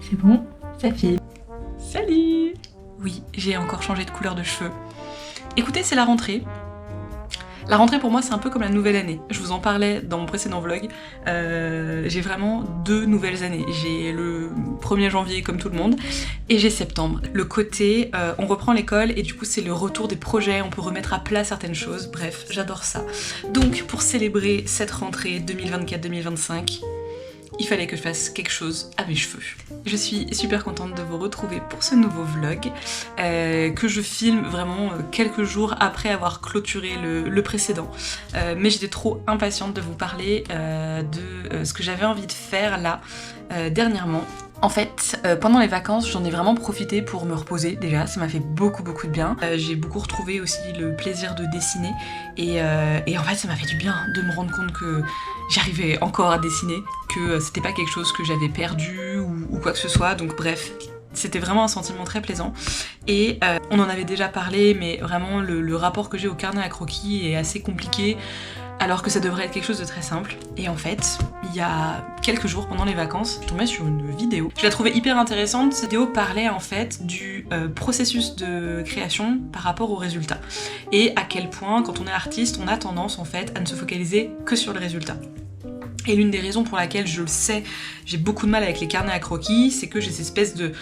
C'est bon, ça file. Salut! Oui, j'ai encore changé de couleur de cheveux. Écoutez, c'est la rentrée. La rentrée pour moi c'est un peu comme la nouvelle année. Je vous en parlais dans mon précédent vlog. J'ai vraiment 2 nouvelles années. J'ai le 1er janvier comme tout le monde et j'ai septembre. Le côté on reprend l'école et du coup c'est le retour des projets, on peut remettre à plat certaines choses. Bref, j'adore ça. Donc pour célébrer cette rentrée 2024-2025, il fallait que je fasse quelque chose à mes cheveux. Je suis super contente de vous retrouver pour ce nouveau vlog que je filme vraiment quelques jours après avoir clôturé le précédent. Mais j'étais trop impatiente de vous parler de ce que j'avais envie de faire là dernièrement. En fait, pendant les vacances, j'en ai vraiment profité pour me reposer déjà, ça m'a fait beaucoup de bien. J'ai beaucoup retrouvé aussi le plaisir de dessiner et en fait ça m'a fait du bien de me rendre compte que j'arrivais encore à dessiner, que c'était pas quelque chose que j'avais perdu ou quoi que ce soit, donc bref. C'était vraiment un sentiment très plaisant et on en avait déjà parlé, mais vraiment le rapport que j'ai au carnet à croquis est assez compliqué alors que ça devrait être quelque chose de très simple. Et en fait, il y a quelques jours pendant les vacances, je tombais sur une vidéo. Je la trouvais hyper intéressante. Cette vidéo parlait en fait du processus de création par rapport au résultat. Et à quel point, quand on est artiste, on a tendance en fait à ne se focaliser que sur le résultat. Et l'une des raisons pour laquelle je le sais, j'ai beaucoup de mal avec les carnets à croquis, c'est que j'ai cette espèce de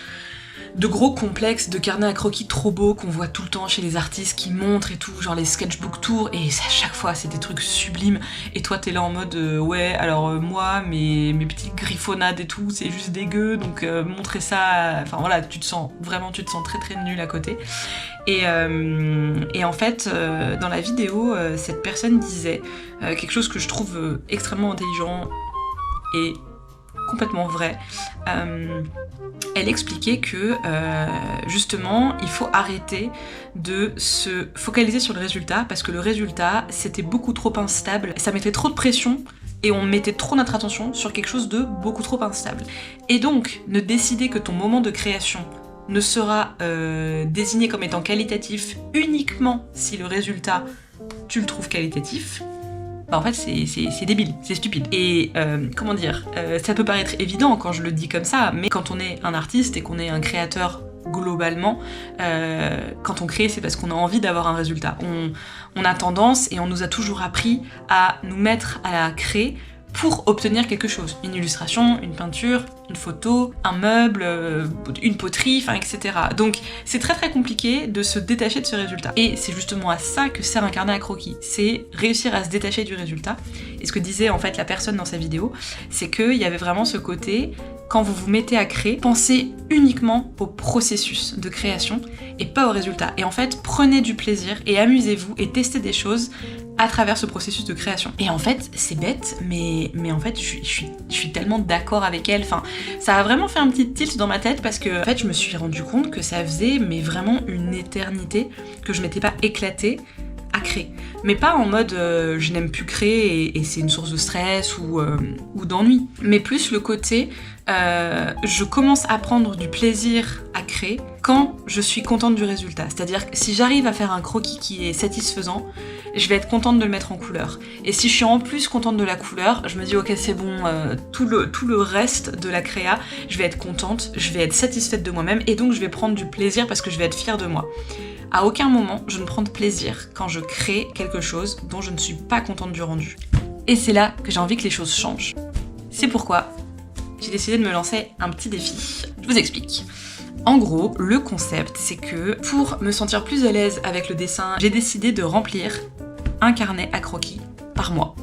gros complexes de carnets à croquis trop beaux qu'on voit tout le temps chez les artistes qui montrent et tout, genre les sketchbook tours, et à chaque fois c'est des trucs sublimes, et toi t'es là en mode ouais alors moi mes petites griffonnades et tout c'est juste dégueu, donc montrer ça, enfin voilà, tu te sens très nul à côté. Et en fait dans la vidéo cette personne disait quelque chose que je trouve extrêmement intelligent et complètement vrai. Elle expliquait que justement il faut arrêter de se focaliser sur le résultat parce que le résultat c'était beaucoup trop instable, ça mettait trop de pression et on mettait trop notre attention sur quelque chose de beaucoup trop instable. Et donc ne décider que ton moment de création ne sera désigné comme étant qualitatif uniquement si le résultat tu le trouves qualitatif, bah en fait c'est débile, c'est stupide. Et comment dire, ça peut paraître évident quand je le dis comme ça, mais quand on est un artiste et qu'on est un créateur globalement, quand on crée c'est parce qu'on a envie d'avoir un résultat. On a tendance, et on nous a toujours appris, à nous mettre à la créer pour obtenir quelque chose. Une illustration, une peinture, une photo, un meuble, une poterie, enfin etc. Donc c'est très compliqué de se détacher de ce résultat. Et c'est justement à ça que sert un carnet à croquis, c'est réussir à se détacher du résultat. Et ce que disait en fait la personne dans sa vidéo, c'est qu'il y avait vraiment ce côté, quand vous vous mettez à créer, pensez uniquement au processus de création et pas au résultat. Et en fait, prenez du plaisir et amusez-vous et testez des choses à travers ce processus de création. Et en fait, c'est bête, mais en fait, je suis tellement d'accord avec elle. Enfin, ça a vraiment fait un petit tilt dans ma tête parce que en fait, je me suis rendu compte que ça faisait mais vraiment une éternité que je m'étais pas éclatée à créer. Mais pas en mode je n'aime plus créer et c'est une source de stress ou d'ennui. Mais plus le côté je commence à prendre du plaisir à créer quand je suis contente du résultat. C'est-à-dire que si j'arrive à faire un croquis qui est satisfaisant, je vais être contente de le mettre en couleur. Et si je suis en plus contente de la couleur, je me dis ok c'est bon, tout le reste de la créa, je vais être contente, je vais être satisfaite de moi-même et donc je vais prendre du plaisir parce que je vais être fière de moi. À aucun moment je ne prends de plaisir quand je crée quelque chose dont je ne suis pas contente du rendu. Et c'est là que j'ai envie que les choses changent. C'est pourquoi j'ai décidé de me lancer un petit défi. Je vous explique. En gros, le concept, c'est que pour me sentir plus à l'aise avec le dessin, j'ai décidé de remplir un carnet à croquis par mois.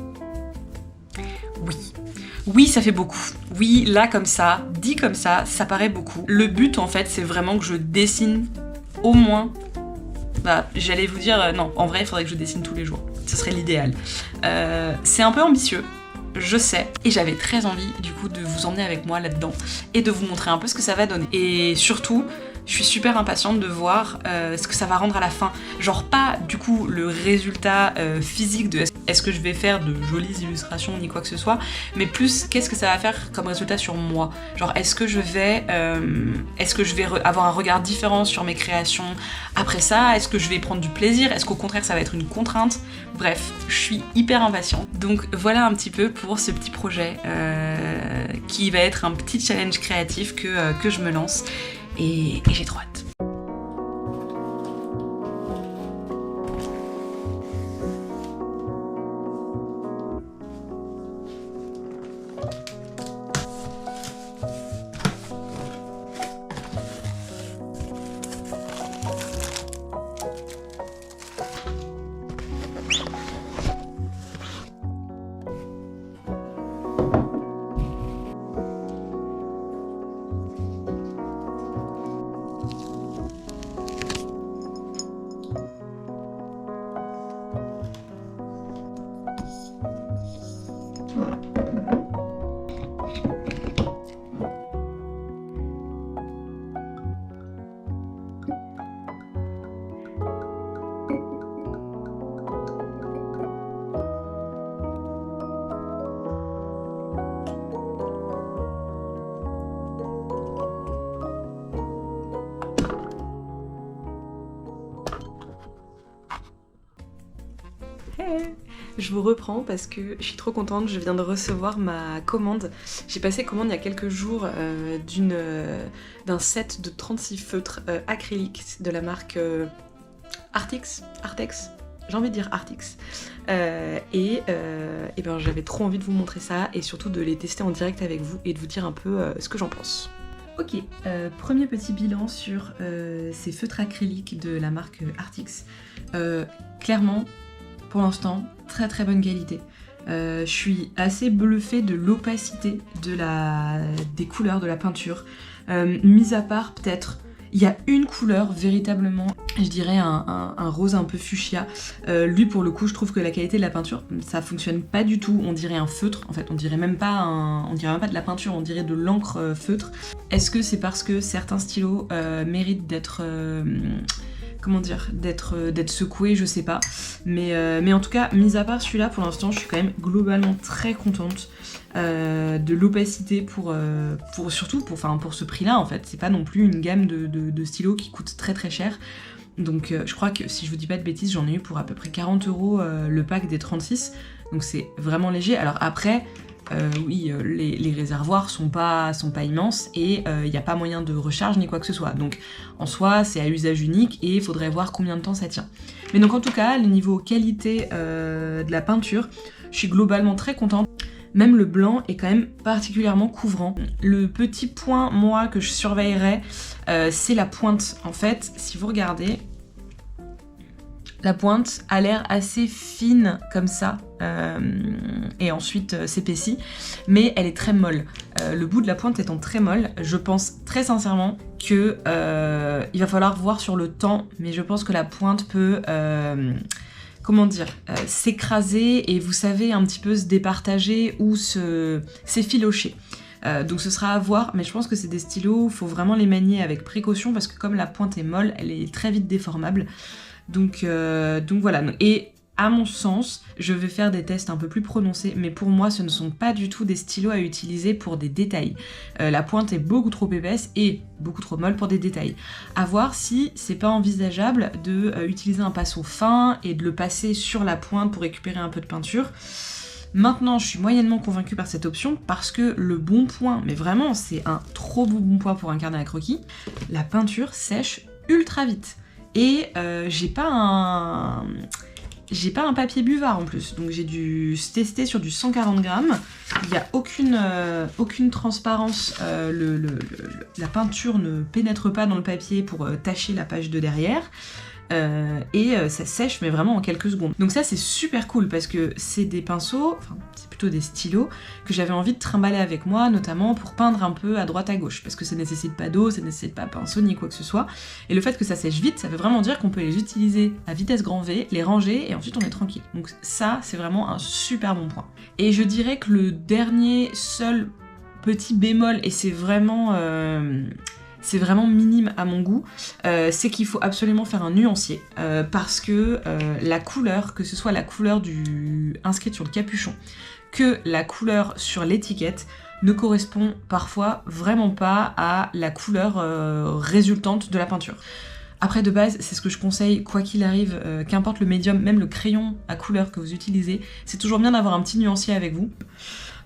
Oui, ça fait beaucoup. Oui, là comme ça, dit comme ça paraît beaucoup. Le but en fait, c'est vraiment que je dessine au moins... Bah, j'allais vous dire, non, en vrai, il faudrait que je dessine tous les jours. Ce serait l'idéal. C'est un peu ambitieux, je sais, et j'avais très envie du coup de vous emmener avec moi là-dedans et de vous montrer un peu ce que ça va donner. Et surtout, Je suis super impatiente de voir ce que ça va rendre à la fin. Genre pas du coup le résultat physique de est-ce que je vais faire de jolies illustrations ni quoi que ce soit, mais plus qu'est-ce que ça va faire comme résultat sur moi. Genre est-ce que je vais avoir un regard différent sur mes créations après ça? Est-ce que je vais prendre du plaisir? Est-ce qu'au contraire ça va être une contrainte? Bref, je suis hyper impatiente. Donc voilà un petit peu pour ce petit projet qui va être un petit challenge créatif que je me lance. Et j'ai trop hâte. Je vous reprends parce que je suis trop contente, je viens de recevoir ma commande. J'ai passé commande il y a quelques jours d'un set de 36 feutres acryliques de la marque Artex, j'ai envie de dire Artex. Et ben j'avais trop envie de vous montrer ça et surtout de les tester en direct avec vous et de vous dire un peu ce que j'en pense. Ok, premier petit bilan sur ces feutres acryliques de la marque Artex. Clairement, pour l'instant, très très bonne qualité. Je suis assez bluffée de l'opacité des couleurs de la peinture. Mis à part peut-être, il y a une couleur véritablement, je dirais un rose un peu fuchsia. Lui pour le coup, je trouve que la qualité de la peinture, ça fonctionne pas du tout. On dirait un feutre, en fait, on dirait même pas de la peinture, on dirait de l'encre feutre. Est-ce que c'est parce que certains stylos méritent d'être d'être secoué, je sais pas. Mais en tout cas, mis à part celui-là, pour l'instant, je suis quand même globalement très contente de l'opacité surtout pour ce prix-là, en fait. C'est pas non plus une gamme de stylos qui coûte très très cher. Donc je crois que, si je vous dis pas de bêtises, j'en ai eu pour à peu près 40 € le pack des 36. Donc c'est vraiment léger. Alors après, oui, les réservoirs sont pas immenses et il n'y a pas moyen de recharge ni quoi que ce soit. Donc en soi, c'est à usage unique et il faudrait voir combien de temps ça tient. Mais donc en tout cas, le niveau qualité de la peinture, je suis globalement très contente. Même le blanc est quand même particulièrement couvrant. Le petit point, moi, que je surveillerais, c'est la pointe. En fait, si vous regardez, la pointe a l'air assez fine comme ça, et ensuite s'épaissit, mais elle est très molle. Le bout de la pointe étant très molle, je pense très sincèrement que il va falloir voir sur le temps, mais je pense que la pointe peut s'écraser et vous savez un petit peu se départager ou s'effilocher. Donc ce sera à voir, mais je pense que c'est des stylos, il faut vraiment les manier avec précaution parce que comme la pointe est molle, elle est très vite déformable. Donc voilà, et à mon sens, je vais faire des tests un peu plus prononcés, mais pour moi, ce ne sont pas du tout des stylos à utiliser pour des détails. La pointe est beaucoup trop épaisse et beaucoup trop molle pour des détails. À voir si c'est pas envisageable de utiliser un pinceau fin et de le passer sur la pointe pour récupérer un peu de peinture. Maintenant, je suis moyennement convaincue par cette option parce que le bon point, mais vraiment, c'est un trop bon point pour un carnet à croquis, la peinture sèche ultra vite. Et j'ai pas un papier buvard en plus, donc j'ai dû tester sur du 140 grammes. Il n'y a aucune transparence, la peinture ne pénètre pas dans le papier pour tacher la page de derrière. Et ça sèche mais vraiment en quelques secondes. Donc ça c'est super cool parce que c'est des pinceaux, enfin c'est plutôt des stylos que j'avais envie de trimballer avec moi, notamment pour peindre un peu à droite à gauche, parce que ça nécessite pas d'eau, ça nécessite pas pinceau ni quoi que ce soit. Et le fait que ça sèche vite, ça veut vraiment dire qu'on peut les utiliser à vitesse grand V, les ranger et ensuite on est tranquille. Donc ça c'est vraiment un super bon point. Et je dirais que le dernier seul petit bémol, et c'est vraiment c'est vraiment minime à mon goût, c'est qu'il faut absolument faire un nuancier, parce que la couleur, que ce soit la couleur inscrite sur le capuchon, que la couleur sur l'étiquette, ne correspond parfois vraiment pas à la couleur résultante de la peinture. Après, de base, c'est ce que je conseille, quoi qu'il arrive, qu'importe le médium, même le crayon à couleur que vous utilisez, c'est toujours bien d'avoir un petit nuancier avec vous.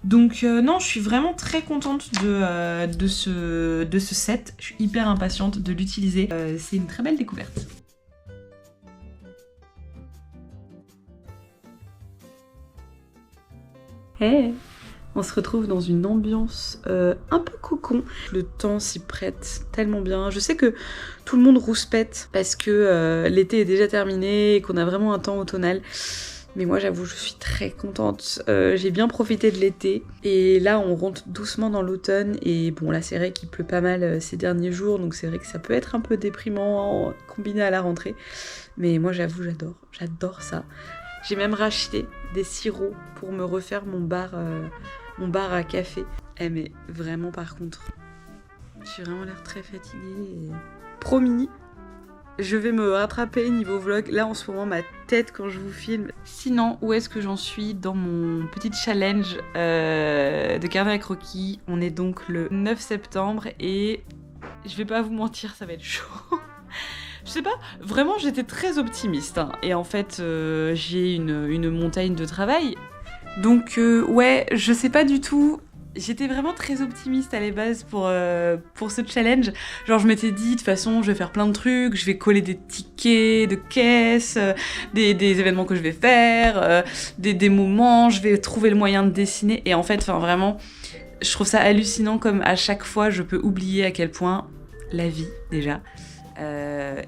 Donc non, je suis vraiment très contente de ce set, je suis hyper impatiente de l'utiliser, c'est une très belle découverte. Hey, on se retrouve dans une ambiance un peu cocon. Le temps s'y prête tellement bien. Je sais que tout le monde rouspète parce que l'été est déjà terminé et qu'on a vraiment un temps automnal. Mais moi j'avoue, je suis très contente. J'ai bien profité de l'été. Et là on rentre doucement dans l'automne. Et bon là c'est vrai qu'il pleut pas mal ces derniers jours. Donc c'est vrai que ça peut être un peu déprimant combiné à la rentrée. Mais moi j'avoue, j'adore ça. J'ai même racheté des sirops pour me refaire mon bar à café. Eh mais vraiment par contre, j'ai vraiment l'air très fatiguée et... Promis, je vais me rattraper niveau vlog. Là en ce moment ma tête quand je vous filme. Sinon, où est-ce que j'en suis dans mon petit challenge de carnet à croquis? On est donc le 9 septembre et je vais pas vous mentir, ça va être chaud. Je sais pas, vraiment j'étais très optimiste hein. Et en fait j'ai une montagne de travail. Donc ouais, je sais pas du tout, j'étais vraiment très optimiste à la base pour ce challenge. Genre je m'étais dit de toute façon je vais faire plein de trucs, je vais coller des tickets de caisse, des événements que je vais faire, des moments, je vais trouver le moyen de dessiner. Et en fait, enfin vraiment, je trouve ça hallucinant comme à chaque fois je peux oublier à quel point la vie déjà...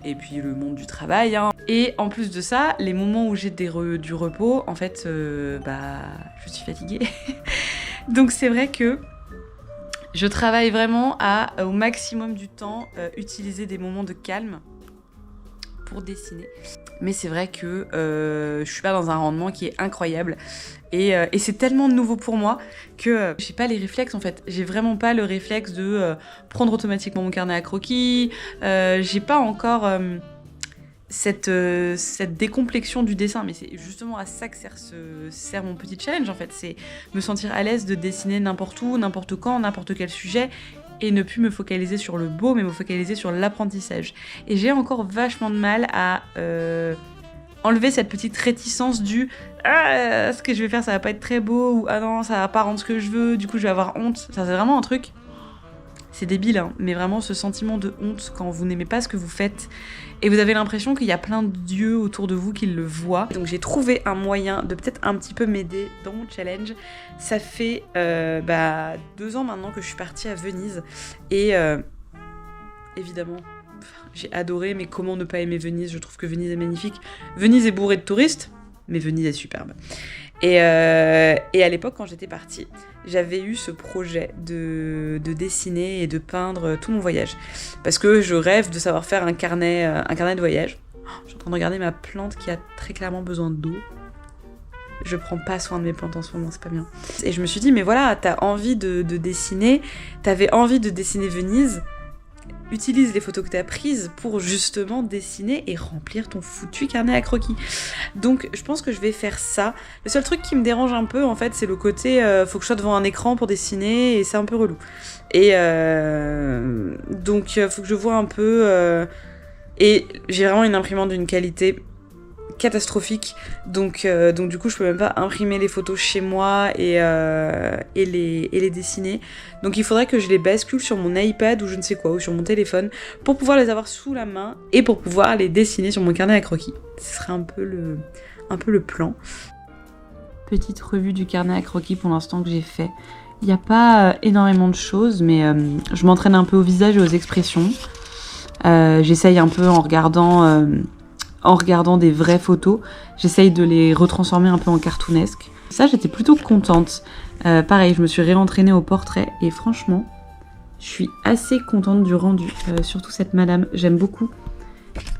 et puis le monde du travail hein. Et en plus de ça, les moments où j'ai du repos, en fait je suis fatiguée. Donc c'est vrai que je travaille vraiment à au maximum du temps utiliser des moments de calme pour dessiner. Mais c'est vrai que je suis pas dans un rendement qui est incroyable. Et c'est tellement nouveau pour moi que j'ai pas les réflexes en fait. J'ai vraiment pas le réflexe de prendre automatiquement mon carnet à croquis. J'ai pas encore cette décomplexion du dessin. Mais c'est justement à ça que sert mon petit challenge en fait. C'est me sentir à l'aise de dessiner n'importe où, n'importe quand, n'importe quel sujet. Et ne plus me focaliser sur le beau, mais me focaliser sur l'apprentissage. Et j'ai encore vachement de mal à enlever cette petite réticence du « Ah, ce que je vais faire, ça va pas être très beau » ou « Ah non, ça va pas rendre ce que je veux, du coup je vais avoir honte ». Ça, c'est vraiment un truc... C'est débile, hein, mais vraiment ce sentiment de honte quand vous n'aimez pas ce que vous faites et vous avez l'impression qu'il y a plein d'yeux autour de vous qui le voient. Donc j'ai trouvé un moyen de peut-être un petit peu m'aider dans mon challenge. Ça fait 2 ans maintenant que je suis partie à Venise et évidemment j'ai adoré, mais comment ne pas aimer Venise? Je trouve que Venise est magnifique. Venise est bourrée de touristes, mais Venise est superbe. Et à l'époque, quand j'étais partie, j'avais eu ce projet de dessiner et de peindre tout mon voyage. Parce que je rêve de savoir faire un carnet de voyage. Je suis en train de regarder ma plante qui a très clairement besoin d'eau. Je prends pas soin de mes plantes en ce moment, c'est pas bien. Et je me suis dit, mais voilà, t'as envie de dessiner, t'avais envie de dessiner Venise, utilise les photos que t'as prises pour justement dessiner et remplir ton foutu carnet à croquis. Donc je pense que je vais faire ça. Le seul truc qui me dérange un peu en fait, c'est le côté faut que je sois devant un écran pour dessiner et c'est un peu relou. Et donc faut que je vois un peu et j'ai vraiment une imprimante d'une qualité catastrophique, donc du coup je peux même pas imprimer les photos chez moi et les dessiner. Donc il faudrait que je les bascule sur mon iPad ou je ne sais quoi, ou sur mon téléphone pour pouvoir les avoir sous la main et pour pouvoir les dessiner sur mon carnet à croquis. Ce serait un peu le plan. Petite revue du carnet à croquis pour l'instant que j'ai fait. Il n'y a pas énormément de choses, mais je m'entraîne un peu au visage et aux expressions. J'essaye un peu en regardant des vraies photos, j'essaye de les retransformer un peu en cartoonesque. Ça, j'étais plutôt contente. Pareil, je me suis réentraînée au portrait et franchement, je suis assez contente du rendu. Surtout cette madame, j'aime beaucoup.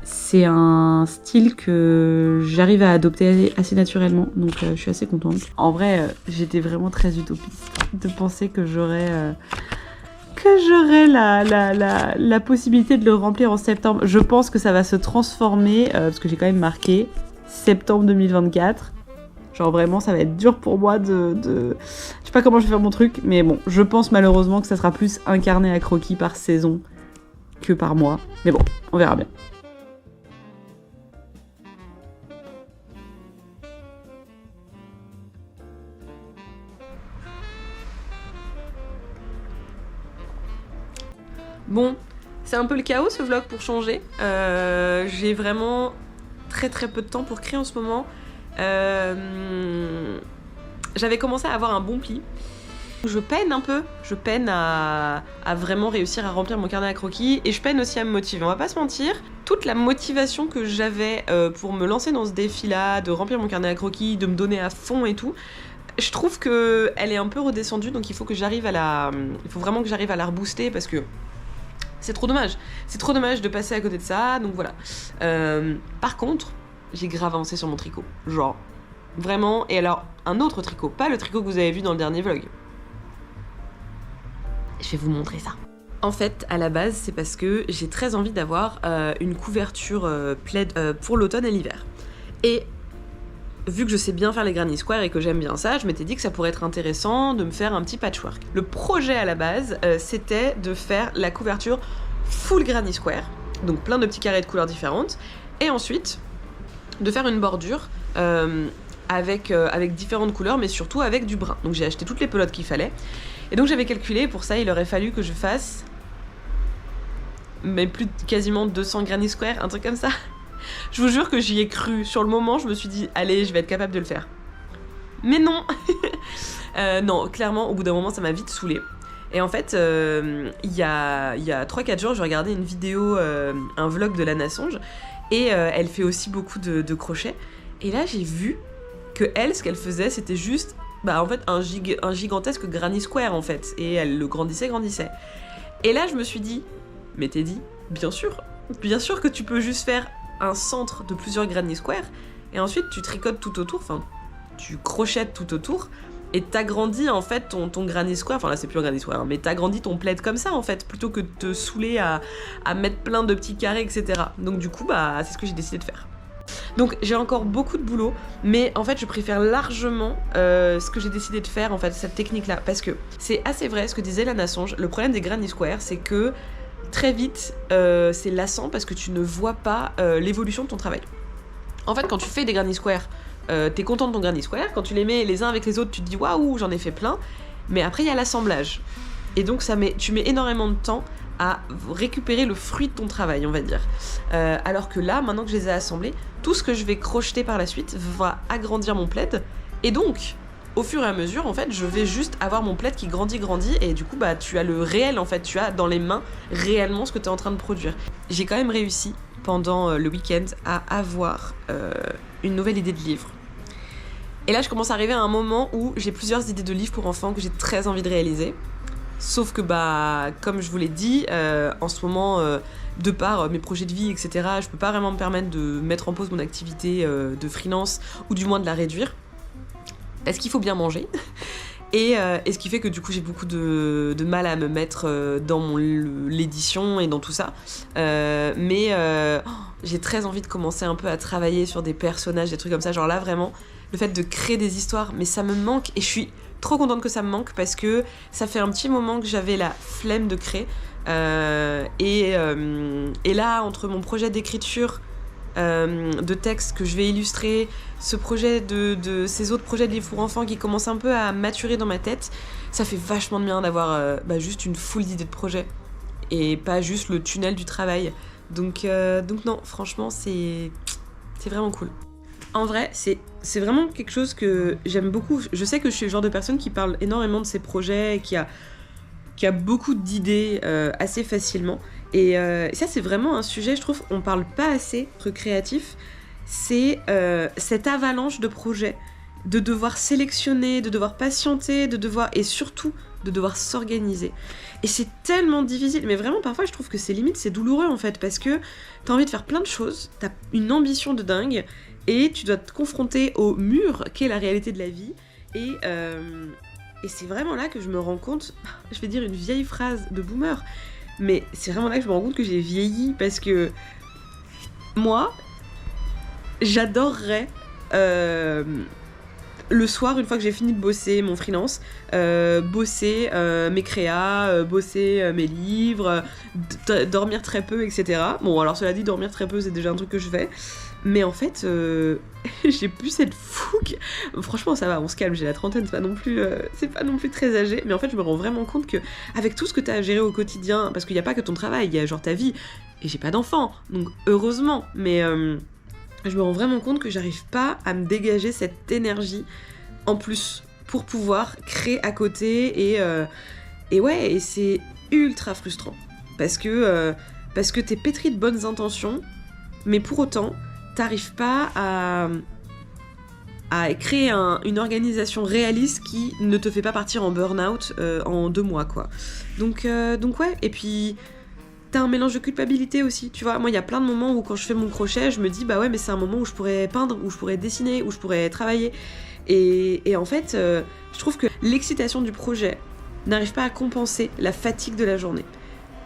C'est un style que j'arrive à adopter assez naturellement, donc je suis assez contente. En vrai, j'étais vraiment très utopiste de penser que j'aurais que j'aurai la possibilité de le remplir en septembre. Je pense que ça va se transformer, parce que j'ai quand même marqué septembre 2024. Genre vraiment, ça va être dur pour moi de... Je sais pas comment je vais faire mon truc, mais bon, je pense malheureusement que ça sera plus un carnet à croquis par saison que par mois. Mais bon, on verra bien. Bon, c'est un peu le chaos ce vlog pour changer. J'ai vraiment très peu de temps pour créer en ce moment. J'avais commencé à avoir un bon pli. Je peine un peu, je peine à vraiment réussir à remplir mon carnet à croquis et je peine aussi à me motiver. On va pas se mentir, toute la motivation que j'avais pour me lancer dans ce défi-là, de remplir mon carnet à croquis, de me donner à fond et tout, je trouve que elle est un peu redescendue, donc il faut vraiment que j'arrive à la rebooster parce que c'est trop dommage. C'est trop dommage de passer à côté de ça, donc voilà. Par contre, j'ai grave avancé sur mon tricot. Genre, vraiment. Et alors, un autre tricot, pas le tricot que vous avez vu dans le dernier vlog. Je vais vous montrer ça. En fait, à la base, c'est parce que j'ai très envie d'avoir une couverture plaid pour l'automne et l'hiver. Et vu que je sais bien faire les granny squares et que j'aime bien ça, je m'étais dit que ça pourrait être intéressant de me faire un petit patchwork. Le projet à la base, c'était de faire la couverture full granny square, donc plein de petits carrés de couleurs différentes, et ensuite de faire une bordure avec différentes couleurs, mais surtout avec du brun. Donc j'ai acheté toutes les pelotes qu'il fallait, et donc j'avais calculé, pour ça il aurait fallu que je fasse mais plus de quasiment 200 granny squares, un truc comme ça. Je vous jure que j'y ai cru. Sur le moment, je me suis dit, allez, je vais être capable de le faire. Mais non. Non, clairement, au bout d'un moment, ça m'a vite saoulée. Et en fait, il y a 3-4 jours, je regardais une vidéo, un vlog de Lana Songe, et elle fait aussi beaucoup de crochets. Et là, j'ai vu que elle, ce qu'elle faisait, c'était juste, en fait, un gigantesque granny square, en fait. Et elle le grandissait. Et là, je me suis dit, mais Teddy, bien sûr que tu peux juste faire un centre de plusieurs granny squares, et ensuite tu tricotes tout autour, enfin, tu crochettes tout autour, et t'agrandis en fait ton granny square, enfin là c'est plus un granny square, hein, mais t'agrandis ton plaid comme ça en fait, plutôt que de te saouler à mettre plein de petits carrés, etc. Donc du coup, c'est ce que j'ai décidé de faire. Donc j'ai encore beaucoup de boulot, mais en fait je préfère largement ce que j'ai décidé de faire, en fait, cette technique-là, parce que c'est assez vrai ce que disait Lana Songe. Le problème des granny squares, c'est que très vite, c'est lassant parce que tu ne vois pas l'évolution de ton travail. En fait, quand tu fais des granny squares, t'es content de ton granny square. Quand tu les mets les uns avec les autres, tu te dis waouh, j'en ai fait plein. Mais après, il y a l'assemblage. Et donc, tu mets énormément de temps à récupérer le fruit de ton travail, on va dire. Alors que là, maintenant que je les ai assemblés, tout ce que je vais crocheter par la suite va agrandir mon plaid. Et donc, au fur et à mesure, en fait, je vais juste avoir mon plaid qui grandit, et du coup, tu as le réel, en fait, tu as dans les mains réellement ce que tu es en train de produire. J'ai quand même réussi, pendant le week-end, à avoir une nouvelle idée de livre. Et là, je commence à arriver à un moment où j'ai plusieurs idées de livres pour enfants que j'ai très envie de réaliser. Sauf que, comme je vous l'ai dit, en ce moment, de par mes projets de vie, etc., je peux pas vraiment me permettre de mettre en pause mon activité de freelance, ou du moins de la réduire. Parce qu'il faut bien manger. Et ce qui fait que du coup j'ai beaucoup de mal à me mettre dans l'édition et dans tout ça. Mais j'ai très envie de commencer un peu à travailler sur des personnages, des trucs comme ça. Genre là vraiment, le fait de créer des histoires, mais ça me manque. Et je suis trop contente que ça me manque parce que ça fait un petit moment que j'avais la flemme de créer. Et là, entre mon projet d'écriture, de textes que je vais illustrer, ce projet de ces autres projets de livres pour enfants qui commencent un peu à maturer dans ma tête, ça fait vachement de bien d'avoir juste une foule d'idées de projets et pas juste le tunnel du travail. Donc non, franchement, c'est vraiment cool. En vrai, c'est vraiment quelque chose que j'aime beaucoup. Je sais que je suis le genre de personne qui parle énormément de ses projets, qui a beaucoup d'idées assez facilement. Et ça, c'est vraiment un sujet, je trouve, on parle pas assez de créatif. C'est cette avalanche de projets, de devoir sélectionner, de devoir patienter, et surtout de devoir s'organiser. Et c'est tellement difficile, mais vraiment parfois je trouve que c'est douloureux en fait, parce que t'as envie de faire plein de choses, t'as une ambition de dingue, et tu dois te confronter au mur qu'est la réalité de la vie, et Et c'est vraiment là que je me rends compte, je vais dire une vieille phrase de boomer, mais c'est vraiment là que je me rends compte que j'ai vieilli, parce que moi, j'adorerais le soir, une fois que j'ai fini de bosser mon freelance, bosser mes créas, bosser mes livres, dormir très peu, etc. Bon, alors cela dit, dormir très peu, c'est déjà un truc que je fais. Mais en fait, j'ai plus cette fougue. Franchement, ça va, on se calme, j'ai la trentaine, c'est pas non plus très âgé. Mais en fait, je me rends vraiment compte que avec tout ce que t'as à gérer au quotidien, parce qu'il n'y a pas que ton travail, il y a genre ta vie, et j'ai pas d'enfant, donc heureusement, mais je me rends vraiment compte que j'arrive pas à me dégager cette énergie en plus pour pouvoir créer à côté, et c'est ultra frustrant parce que t'es pétri de bonnes intentions, mais pour autant t'arrives pas à créer une organisation réaliste qui ne te fait pas partir en burn-out en 2 mois, quoi. Donc ouais, et puis t'as un mélange de culpabilité aussi, tu vois. Moi, il y a plein de moments où quand je fais mon crochet, je me dis bah ouais, mais c'est un moment où je pourrais peindre, où je pourrais dessiner, où je pourrais travailler. Et en fait, je trouve que l'excitation du projet n'arrive pas à compenser la fatigue de la journée.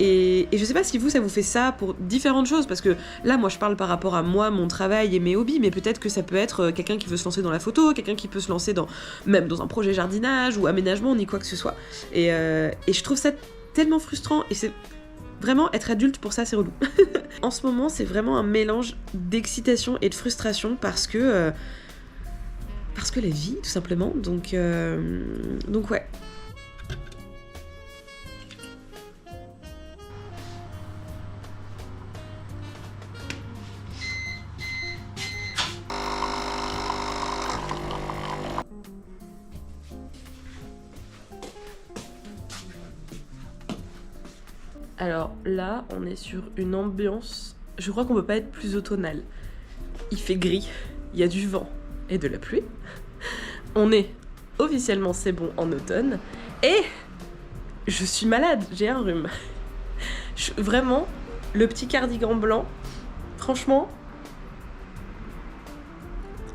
Et je sais pas si ça vous fait ça pour différentes choses, parce que là, moi, je parle par rapport à moi, mon travail et mes hobbies, mais peut-être que ça peut être quelqu'un qui veut se lancer dans la photo, quelqu'un qui peut se lancer même dans un projet jardinage ou aménagement, ni quoi que ce soit. Et je trouve ça tellement frustrant, et c'est vraiment, être adulte pour ça, c'est relou. En ce moment, c'est vraiment un mélange d'excitation et de frustration, parce que la vie, tout simplement. Donc ouais. Alors là, on est sur une ambiance, je crois qu'on peut pas être plus automnale. Il fait gris, il y a du vent et de la pluie. On est officiellement, c'est bon, en automne. Et je suis malade, j'ai un rhume. Vraiment, le petit cardigan blanc, franchement,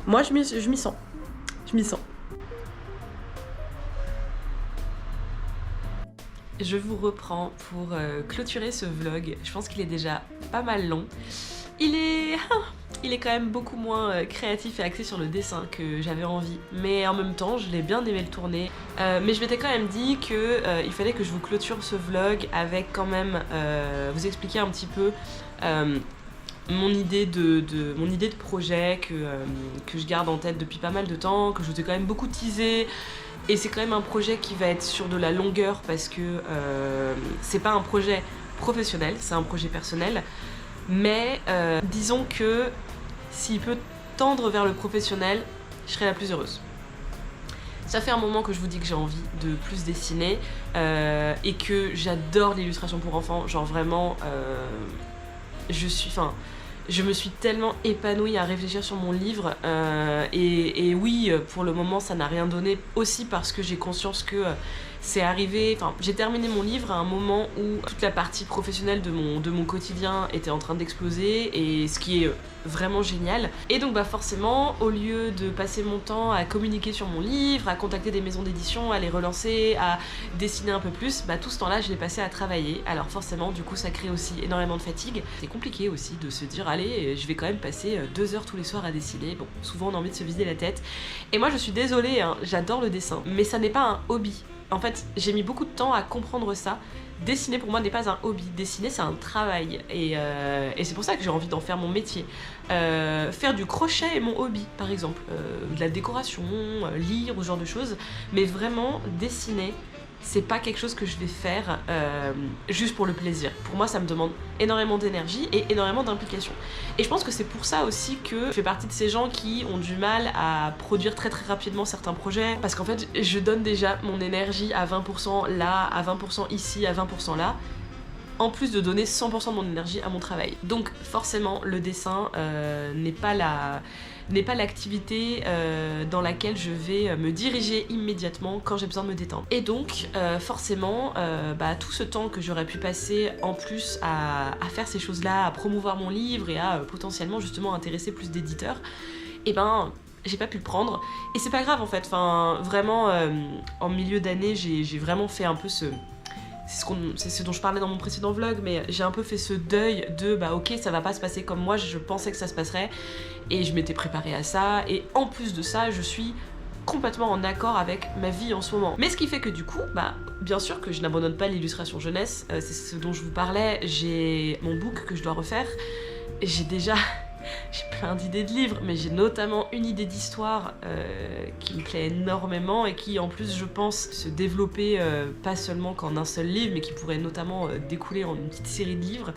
moi je m'y sens. Je m'y sens. Je vous reprends pour clôturer ce vlog. Je pense qu'il est déjà pas mal long. Il est quand même beaucoup moins créatif et axé sur le dessin que j'avais envie. Mais en même temps, je l'ai bien aimé le tourner. Mais je m'étais quand même dit qu'il fallait que je vous clôture ce vlog avec quand même vous expliquer un petit peu mon idée de projet que je garde en tête depuis pas mal de temps, que je vous ai quand même beaucoup teasé. Et c'est quand même un projet qui va être sur de la longueur, parce que c'est pas un projet professionnel, c'est un projet personnel. Mais disons que s'il peut tendre vers le professionnel, je serai la plus heureuse. Ça fait un moment que je vous dis que j'ai envie de plus dessiner et que j'adore l'illustration pour enfants. Genre vraiment, je me suis tellement épanouie à réfléchir sur mon livre et oui, pour le moment ça n'a rien donné, aussi parce que j'ai conscience que c'est arrivé, j'ai terminé mon livre à un moment où toute la partie professionnelle de mon quotidien était en train d'exploser, et ce qui est vraiment génial. Et donc forcément, au lieu de passer mon temps à communiquer sur mon livre, à contacter des maisons d'édition, à les relancer, à dessiner un peu plus, tout ce temps-là je l'ai passé à travailler. Alors forcément, du coup ça crée aussi énormément de fatigue. C'est compliqué aussi de se dire allez, je vais quand même passer 2 heures tous les soirs à dessiner. Bon, souvent on a envie de se vider la tête. Et moi je suis désolée, j'adore le dessin, mais ça n'est pas un hobby. En fait, j'ai mis beaucoup de temps à comprendre ça. Dessiner pour moi n'est pas un hobby, dessiner c'est un travail, et c'est pour ça que j'ai envie d'en faire mon métier. Faire du crochet est mon hobby, par exemple, de la décoration, lire ou ce genre de choses, mais vraiment dessiner, c'est pas quelque chose que je vais faire juste pour le plaisir. Pour moi, ça me demande énormément d'énergie et énormément d'implication. Et je pense que c'est pour ça aussi que je fais partie de ces gens qui ont du mal à produire très très rapidement certains projets, parce qu'en fait, je donne déjà mon énergie à 20% là, à 20% ici, à 20% là, en plus de donner 100% de mon énergie à mon travail. Donc forcément, le dessin n'est pas l'activité dans laquelle je vais me diriger immédiatement quand j'ai besoin de me détendre. Et donc forcément, tout ce temps que j'aurais pu passer en plus à faire ces choses-là, à promouvoir mon livre et à potentiellement justement intéresser plus d'éditeurs, j'ai pas pu le prendre. Et c'est pas grave en fait, enfin vraiment en milieu d'année j'ai vraiment fait un peu c'est ce dont je parlais dans mon précédent vlog, mais j'ai un peu fait ce deuil de bah ok, ça va pas se passer comme moi je pensais que ça se passerait, et je m'étais préparée à ça, et en plus de ça je suis complètement en accord avec ma vie en ce moment. Mais ce qui fait que du coup, bah bien sûr que je n'abandonne pas l'illustration jeunesse, c'est ce dont je vous parlais, j'ai mon book que je dois refaire, j'ai plein d'idées de livres, mais j'ai notamment une idée d'histoire qui me plaît énormément et qui en plus je pense se développer pas seulement qu'en un seul livre, mais qui pourrait notamment découler en une petite série de livres.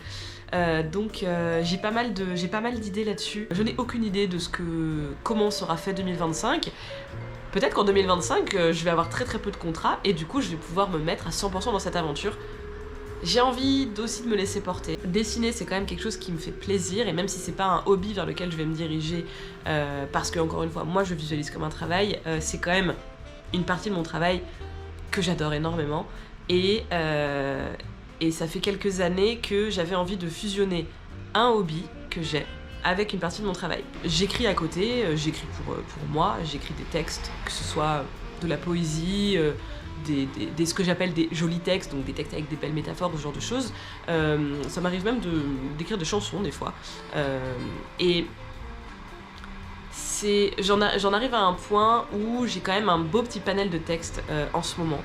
Donc j'ai pas mal d'idées là-dessus. Je n'ai aucune idée de comment sera fait 2025. Peut-être qu'en 2025 je vais avoir très peu de contrats et du coup je vais pouvoir me mettre à 100% dans cette aventure. J'ai envie aussi de me laisser porter. Dessiner, c'est quand même quelque chose qui me fait plaisir, et même si c'est pas un hobby vers lequel je vais me diriger, parce que encore une fois, moi je visualise comme un travail, c'est quand même une partie de mon travail que j'adore énormément, et ça fait quelques années que j'avais envie de fusionner un hobby que j'ai avec une partie de mon travail. J'écris à côté, j'écris pour moi, j'écris des textes, que ce soit de la poésie, ce que j'appelle des jolis textes, donc des textes avec des belles métaphores, ce genre de choses. Ça m'arrive même d'écrire des chansons des fois. Et j'en arrive à un point où j'ai quand même un beau petit panel de textes en ce moment.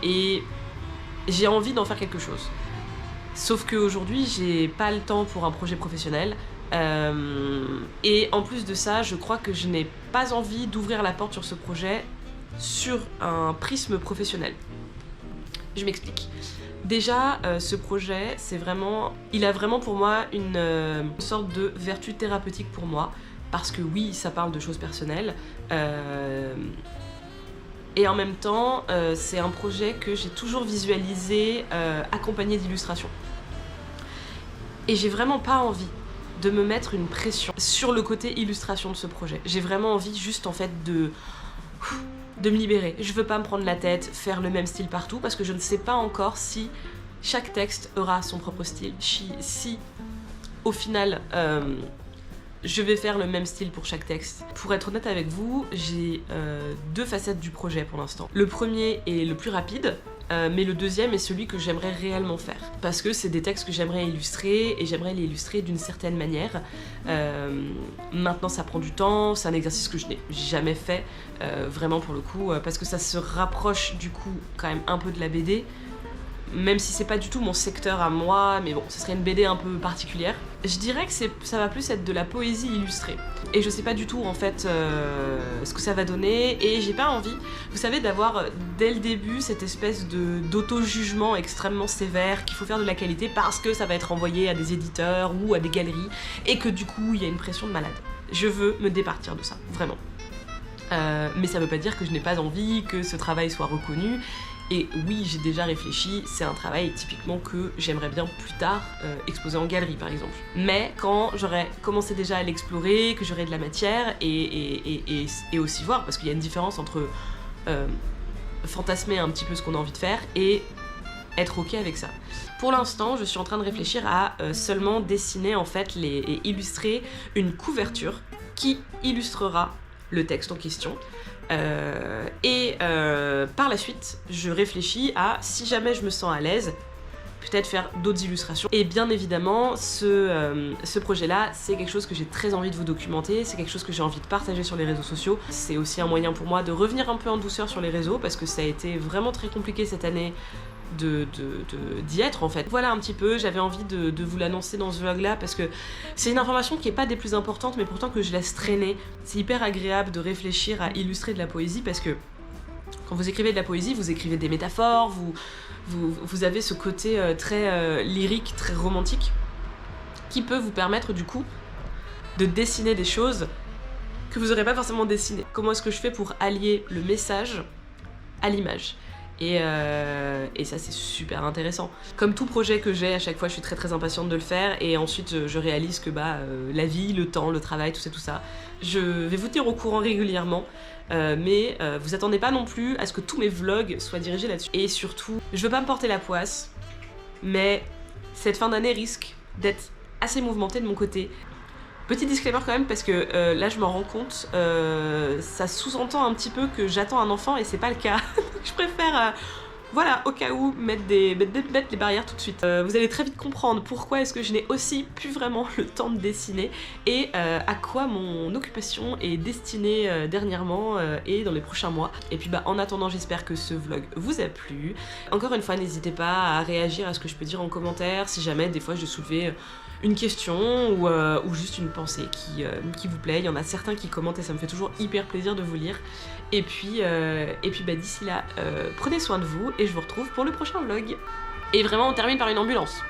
Et j'ai envie d'en faire quelque chose. Sauf qu'aujourd'hui, j'ai pas le temps pour un projet professionnel. Et en plus de ça, je crois que je n'ai pas envie d'ouvrir la porte sur ce projet sur un prisme professionnel. Je m'explique. Déjà, ce projet, il a vraiment pour moi une sorte de vertu thérapeutique pour moi, parce que oui, ça parle de choses personnelles, et en même temps, c'est un projet que j'ai toujours visualisé accompagné d'illustrations. Et j'ai vraiment pas envie de me mettre une pression sur le côté illustration de ce projet. J'ai vraiment envie juste en fait de me libérer. Je veux pas me prendre la tête, faire le même style partout, parce que je ne sais pas encore si chaque texte aura son propre style. Si au final, je vais faire le même style pour chaque texte. Pour être honnête avec vous, j'ai deux facettes du projet pour l'instant. Le premier est le plus rapide, mais le deuxième est celui que j'aimerais réellement faire. Parce que c'est des textes que j'aimerais illustrer, et j'aimerais les illustrer d'une certaine manière. Maintenant ça prend du temps, c'est un exercice que je n'ai jamais fait, vraiment pour le coup, parce que ça se rapproche du coup quand même un peu de la BD, même si c'est pas du tout mon secteur à moi, mais bon, ce serait une BD un peu particulière. Je dirais que ça va plus être de la poésie illustrée. Et je sais pas du tout en fait ce que ça va donner, et j'ai pas envie, vous savez, d'avoir dès le début cette espèce d'auto-jugement extrêmement sévère qu'il faut faire de la qualité parce que ça va être envoyé à des éditeurs ou à des galeries, et que du coup il y a une pression de malade. Je veux me départir de ça, vraiment. Mais ça veut pas dire que je n'ai pas envie que ce travail soit reconnu. Et oui, j'ai déjà réfléchi, c'est un travail typiquement que j'aimerais bien plus tard exposer en galerie par exemple. Mais quand j'aurais commencé déjà à l'explorer, que j'aurais de la matière, et aussi voir, parce qu'il y a une différence entre fantasmer un petit peu ce qu'on a envie de faire et être ok avec ça. Pour l'instant, je suis en train de réfléchir à seulement dessiner en fait et illustrer une couverture qui illustrera le texte en question. Par la suite, je réfléchis à, si jamais je me sens à l'aise, peut-être faire d'autres illustrations. Et bien évidemment, ce projet-là, c'est quelque chose que j'ai très envie de vous documenter, c'est quelque chose que j'ai envie de partager sur les réseaux sociaux. C'est aussi un moyen pour moi de revenir un peu en douceur sur les réseaux, parce que ça a été vraiment très compliqué cette année d'y être en fait. Voilà un petit peu, j'avais envie de vous l'annoncer dans ce vlog là, parce que c'est une information qui est pas des plus importantes, mais pourtant que je laisse traîner. C'est hyper agréable de réfléchir à illustrer de la poésie, parce que quand vous écrivez de la poésie, vous écrivez des métaphores, vous avez ce côté très lyrique, très romantique, qui peut vous permettre du coup de dessiner des choses que vous n'aurez pas forcément dessinées. Comment est-ce que je fais pour allier le message à l'image ? Et ça c'est super intéressant. Comme tout projet que j'ai, à chaque fois je suis très impatiente de le faire, et ensuite je réalise que la vie, le temps, le travail, tout ça, je vais vous tenir au courant régulièrement, mais vous attendez pas non plus à ce que tous mes vlogs soient dirigés là-dessus. Et surtout, je veux pas me porter la poisse, mais cette fin d'année risque d'être assez mouvementée de mon côté. Petit disclaimer quand même parce que là je m'en rends compte, ça sous-entend un petit peu que j'attends un enfant et c'est pas le cas. Je préfère, voilà, au cas où, mettre les barrières tout de suite. Vous allez très vite comprendre pourquoi est-ce que je n'ai aussi plus vraiment le temps de dessiner et à quoi mon occupation est destinée dernièrement et dans les prochains mois. Et puis en attendant, j'espère que ce vlog vous a plu. Encore une fois, n'hésitez pas à réagir à ce que je peux dire en commentaire si jamais des fois je soulevais une question ou juste une pensée qui vous plaît. Il y en a certains qui commentent et ça me fait toujours hyper plaisir de vous lire. Et puis d'ici là, prenez soin de vous et je vous retrouve pour le prochain vlog. Et vraiment, on termine par une ambulance.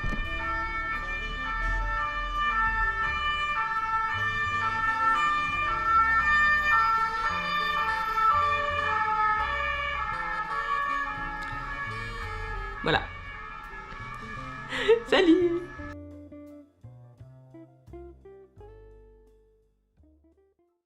Voilà. Salut!